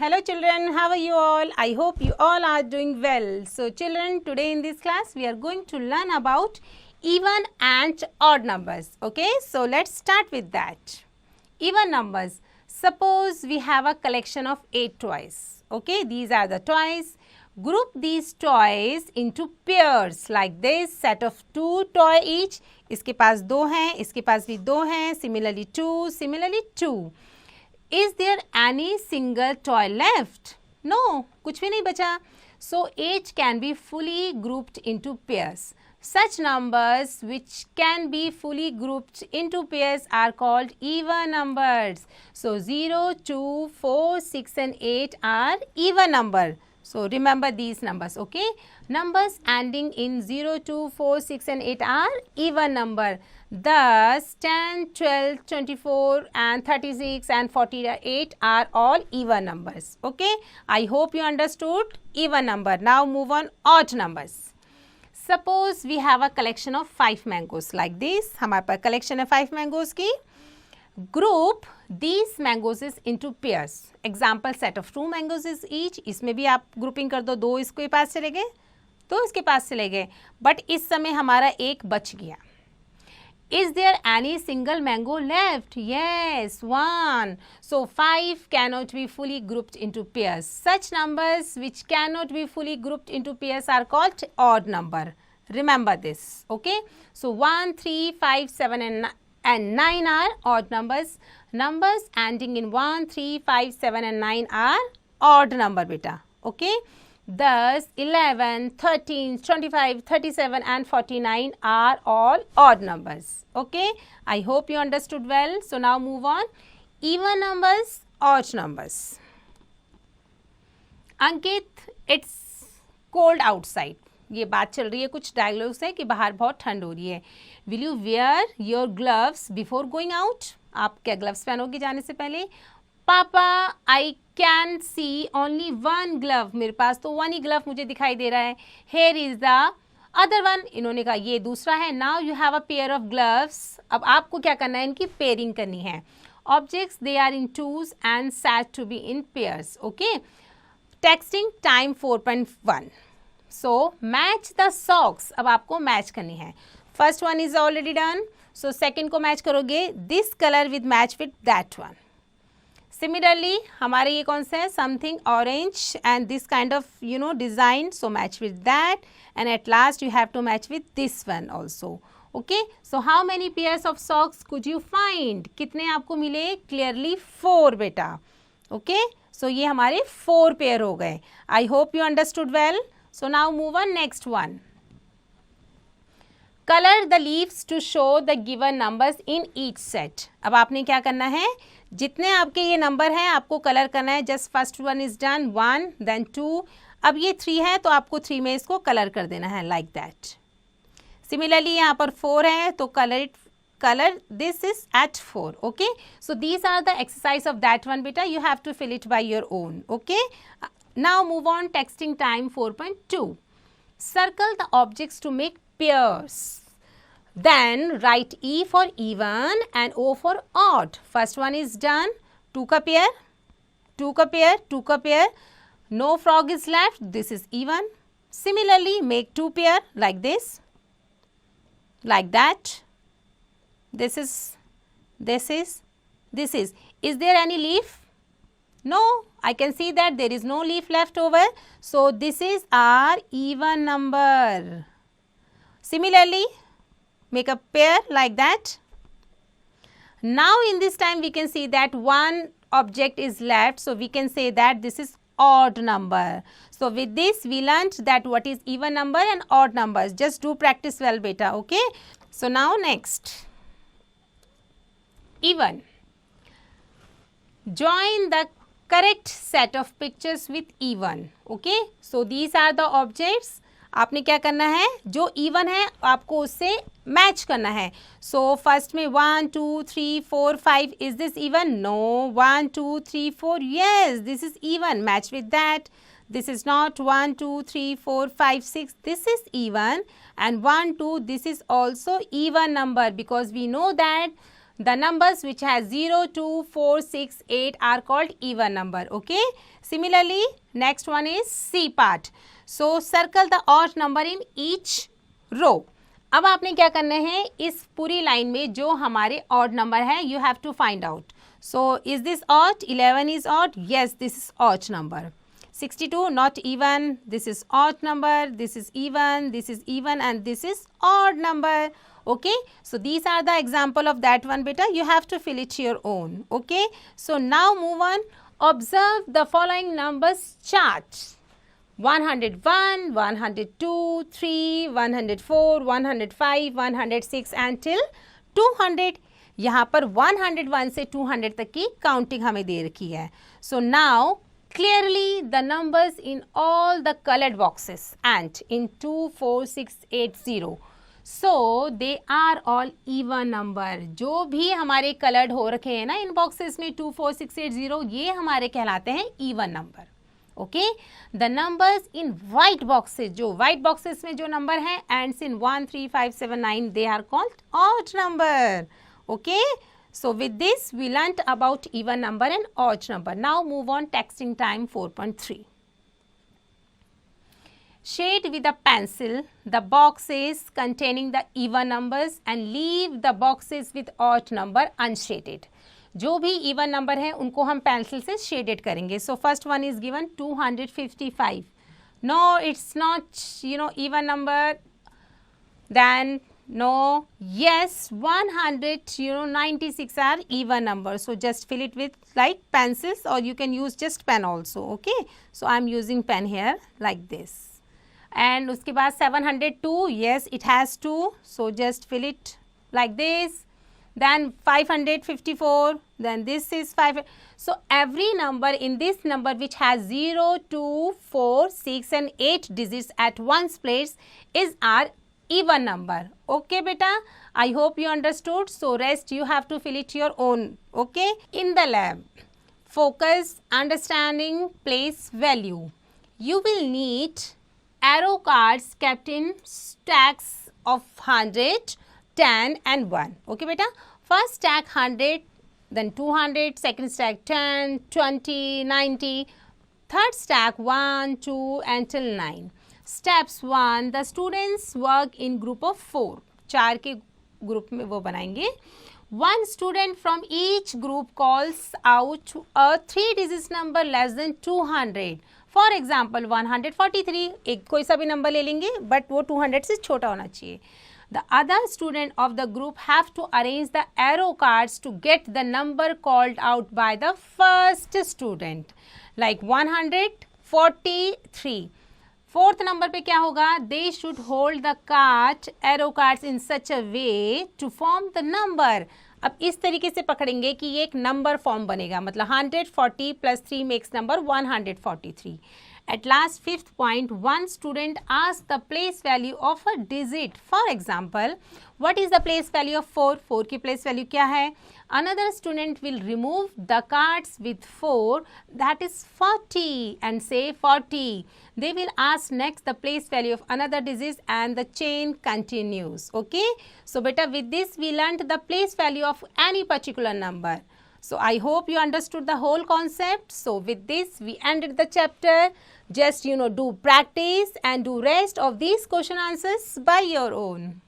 Hello children, how are you all? I hope you all are doing well. So children, today in this class we are going to learn about even and odd numbers. Okay, so let's start with that. Even numbers. Suppose we have a collection of 8 toys. Okay, these are the toys. Group these toys into pairs like this. Set of 2 toy each. इसके पास 2 हैं, इसके पास भी 2 हैं. Similarly 2. Is there any single toy left? No, कुछ भी नहीं बचा. So 8 can be fully grouped into pairs. Such numbers which can be fully grouped into pairs are called even numbers. So 0, 2, 4, 6 and 8 are even number. So remember these numbers, okay? Numbers ending in 0, 2, 4, 6 and 8 are even number. Thus 10, 12, 24 and 36 and 48 are all even numbers, okay? I hope you understood even number. Now move on odd numbers. Suppose we have a collection of 5 mangoes like this. हमारे पास collection है 5 mangoes की. Group these mangoes into pairs. Example set of 2 mangoes is each. इसमें भी आप grouping कर दो. 2 इसके पास चले गए, 2 इसके पास चले गए. But इस समय हमारा एक बच गया. Is there any single mango left? Yes, 1. So 5 cannot be fully grouped into pairs. Such numbers which cannot be fully grouped into pairs are called odd number. Remember this, okay? So 1, 3, 5, 7 and 9 are odd numbers. Numbers ending in 1, 3, 5, 7 and 9 are odd number beta, okay? Thus 11, 13, 25, 37 and 49 are all odd numbers, okay? I hope you understood well. So now move on. Even numbers, odd numbers. Ankit, it's cold outside. ये बात चल रही है, कुछ dialogues है कि बाहर बहुत ठंड हो रही है. Will you wear your gloves before going out? आप क्या ग्लव्स पहनोगे जाने से पहले? पापा, I can see only one glove. मेरे पास तो 1 ही ग्लव मुझे दिखाई दे रहा है. Here is the other one. इन्होंने कहा ये दूसरा है. Now you have a pair of gloves. अब आपको क्या करना है, इनकी पेयरिंग करनी है. Objects, they are in twos and said to be in pairs. Okay. Texting time 4.1. So match the socks. अब आपको मैच करनी है. First one is already done. So second को मैच करोगे. This color with match with that one. Similarly, हमारे ये कौन सा है? Something orange and this kind of design. So match with that. And at last you have to match with this one also. Okay. So how many pairs of socks could you find? कितने आपको मिले? Clearly 4 बेटा. Okay. So ये हमारे 4 pair हो गए. I hope you understood well. So now move on next one. Color the leaves to show the given numbers in each set. अब आपने क्या करना है? जितने आपके ये नंबर हैं आपको कलर करना है. Just first one is done. 1 then 2. अब ये 3 है तो आपको 3 में इसको कलर कर देना है लाइक दैट. सिमिलरली यहाँ पर 4 है तो color this is at 4. Okay. So these are the exercise of that one beta. You have to fill it by your own. Okay. Now move on. Texting time 4.2. Circle the objects to make pairs. Then write E for even and O for odd. First one is done. 2 का pair, 2 का pair, 2 का pair. No frog is left. This is even. Similarly, make 2 pair like this, like that. This is. Is there any leaf? No. I can see that there is no leaf left over. So this is our even number. Similarly, make a pair like that. Now in this time we can see that one object is left. So we can say that this is odd number. So with this we learnt that what is even number and odd numbers. Just do practice well beta. Okay. So now next. Even. Join the correct set of pictures with even. Okay. So these are the objects. आपने क्या करना है, जो even है आपको उससे match करना है. So first में 1, 2, 3, 4, 5. Is this even? No. 1, 2, 3, 4. Yes, this is even. Match with that. This is not 1, 2, 3, 4, 5, 6. This is even. And 1, 2. This is also even number because we know that The numbers which has 0, 2, 4, 6, 8 are called even number. Okay. Similarly, next one is C part. So circle the odd number in each row. अब आपने क्या करना है, इस पूरी line में जो हमारे ऑड नंबर है, you have to find out. So is this odd? 11 is odd. Yes, this is odd number. 62 not even. This is odd number. This is even. This is even, and this is odd number. Okay, so these are the example of that one, beta. You have to fill it your own. Okay, so now move on. Observe the following numbers chart. 101, 102, 3, 104, 105, 106 until 200. यहाँ पर 101 से 200 तक की counting हमें दे रखी है. So now clearly the numbers in all the colored boxes and in 2, 4, 6, 8, 0. So they are all even number. जो भी हमारे colored हो रखे हैं ना इन boxes में 2, 4, 6, 8, 0, ये हमारे कहलाते हैं even number. Okay, the numbers in white boxes, जो white boxes में जो number है ends in 1, 3, 5, 7, 9, they are called odd number. Okay, so with this we learnt about even number and odd number. Now move on, texting time 4.3. Shade with a pencil the boxes containing the even numbers and leave the boxes with odd number unshaded. जो भी even number है उनको हम pencil से shaded करेंगे. So first one is given 255. No, it's not even number. Then no, yes, 196 are even numbers. So just fill it with like pencils, or you can use just pen also. Okay, so I'm using pen here like this. And उसके बाद 702, yes, it has 2, so just fill it like this. Then 554, then this is 5. So every number in this number which has 0, 2, 4, 6 and 8 digits at one's place is our even number. Okay beta, I hope you understood. So rest you have to fill it your own. Okay, in the lab, focus, understanding, place, value. You will need arrow cards kept in stacks of 100, 10 and 1. Okay beta, first stack 100, then 200, second stack 10, 20, 90, third stack 1, 2 until 9. Steps 1, the students work in group of 4. 4 के group में वो बनाएंगे. One student from each group calls out a 3-digit number less than 200. For example 143. एक कोई सा भी number ले लेंगे बट वो 200 से छोटा होना चाहिए. The other student of the group have to arrange the arrow cards to get the number called out by the first student. Like 143. Fourth number पे क्या होगा? They should hold the arrow cards in such a way to form the number. अब इस तरीके से पकड़ेंगे कि ये एक नंबर फॉर्म बनेगा. मतलब 140 plus 3 makes number 143. At last, fifth point, one student asks the place value of a digit. For example, what is the place value of 4? 4 की place value क्या है? Another student will remove the cards with 4, that is 40, and say 40. They will ask next the place value of another digit and the chain continues. Okay? So, beta, with this we learnt the place value of any particular number. So, I hope you understood the whole concept. So, with this we ended the chapter. Just do practice and do rest of these question answers by your own.